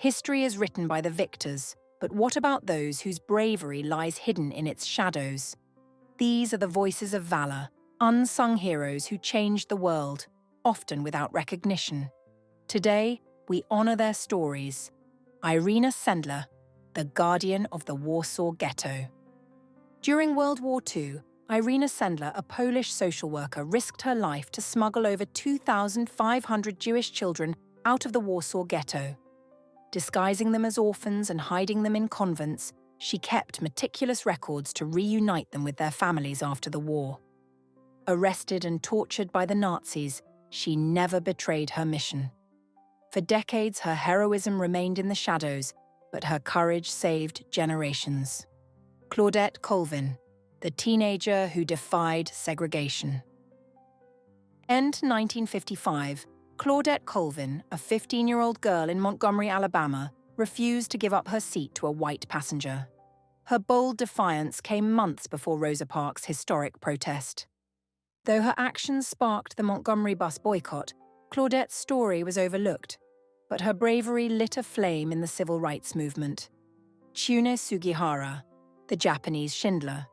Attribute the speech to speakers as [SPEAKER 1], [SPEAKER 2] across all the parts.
[SPEAKER 1] History is written by the victors, but what about those whose bravery lies hidden in its shadows? These are the voices of valor, unsung heroes who changed the world, often without recognition. Today, we honor their stories. Irena Sendler, the guardian of the Warsaw Ghetto. During World War II, Irena Sendler, a Polish social worker, risked her life to smuggle over 2,500 Jewish children out of the Warsaw Ghetto. Disguising them as orphans and hiding them in convents, she kept meticulous records to reunite them with their families after the war. Arrested and tortured by the Nazis, she never betrayed her mission. For decades, her heroism remained in the shadows, but her courage saved generations. Claudette Colvin, the teenager who defied segregation. End 1955, Claudette Colvin, a 15-year-old girl in Montgomery, Alabama, refused to give up her seat to a white passenger. Her bold defiance came months before Rosa Parks' historic protest. Though her actions sparked the Montgomery bus boycott, Claudette's story was overlooked, but her bravery lit a flame in the civil rights movement. Chun Sugihara, the Japanese Schindler.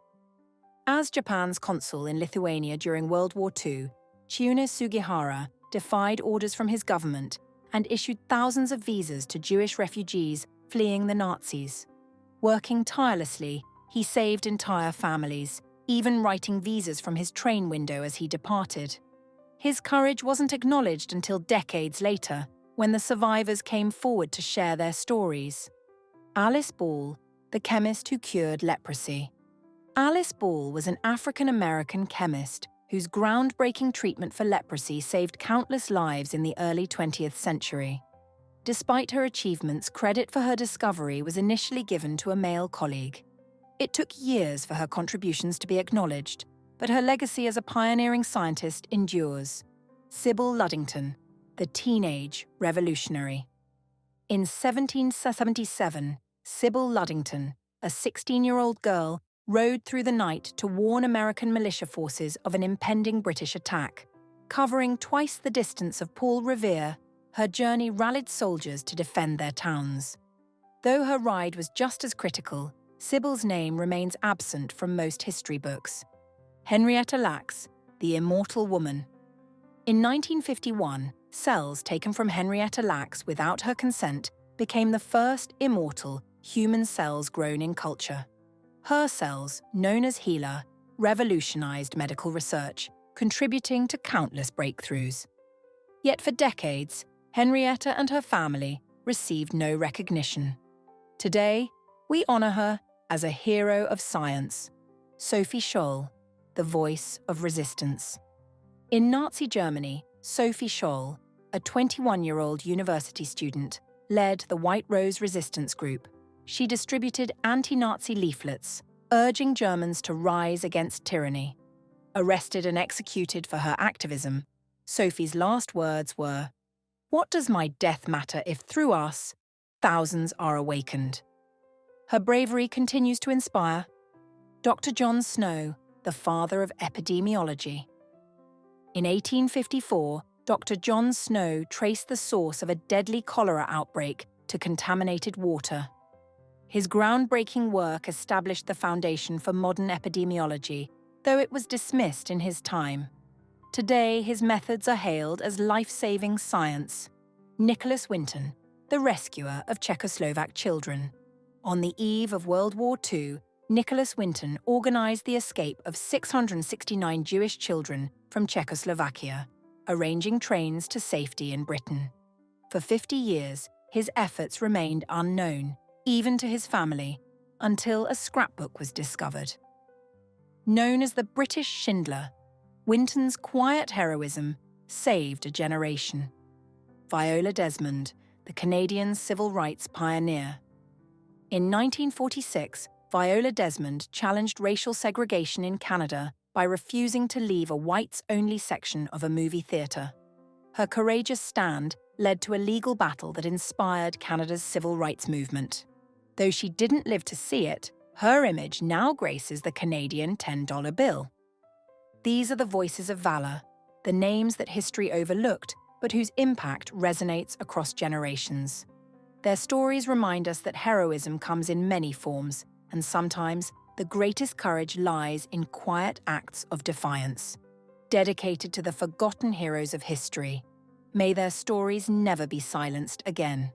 [SPEAKER 1] As Japan's consul in Lithuania during World War II, Chun Sugihara defied orders from his government and issued thousands of visas to Jewish refugees fleeing the Nazis. Working tirelessly, he saved entire families, even writing visas from his train window as he departed. His courage wasn't acknowledged until decades later, when the survivors came forward to share their stories. Alice Ball, the chemist who cured leprosy. Alice Ball was an African-American chemist whose groundbreaking treatment for leprosy saved countless lives in the early 20th century. Despite her achievements, credit for her discovery was initially given to a male colleague. It took years for her contributions to be acknowledged, but her legacy as a pioneering scientist endures. Sybil Ludington, the teenage revolutionary. In 1777, Sybil Ludington, a 16-year-old girl, rode through the night to warn American militia forces of an impending British attack. Covering twice the distance of Paul Revere, her journey rallied soldiers to defend their towns. Though her ride was just as critical, Sybil's name remains absent from most history books. Henrietta Lacks, the immortal woman. In 1951, cells taken from Henrietta Lacks without her consent became the first immortal human cells grown in culture. Her cells, known as HeLa, revolutionized medical research, contributing to countless breakthroughs. Yet for decades, Henrietta and her family received no recognition. Today, we honor her as a hero of science, Sophie Scholl, the voice of resistance. In Nazi Germany, Sophie Scholl, a 21-year-old university student, led the White Rose Resistance Group. She distributed anti-Nazi leaflets, urging Germans to rise against tyranny. Arrested and executed for her activism, Sophie's last words were, "What does my death matter if through us, thousands are awakened?" Her bravery continues to inspire. Dr. John Snow, the father of epidemiology. In 1854, Dr. John Snow traced the source of a deadly cholera outbreak to contaminated water. His groundbreaking work established the foundation for modern epidemiology, though it was dismissed in his time. Today, his methods are hailed as life-saving science. Nicholas Winton, the rescuer of Czechoslovak children. On the eve of World War II, Nicholas Winton organized the escape of 669 Jewish children from Czechoslovakia, arranging trains to safety in Britain. For 50 years, his efforts remained unknown, even to his family, until a scrapbook was discovered. Known as the British Schindler, Winton's quiet heroism saved a generation. Viola Desmond, the Canadian civil rights pioneer. In 1946, Viola Desmond challenged racial segregation in Canada by refusing to leave a whites-only section of a movie theatre. Her courageous stand led to a legal battle that inspired Canada's civil rights movement. Though she didn't live to see it, her image now graces the Canadian $10 bill. These are the voices of valor, the names that history overlooked, but whose impact resonates across generations. Their stories remind us that heroism comes in many forms, and sometimes the greatest courage lies in quiet acts of defiance. Dedicated to the forgotten heroes of history, may their stories never be silenced again.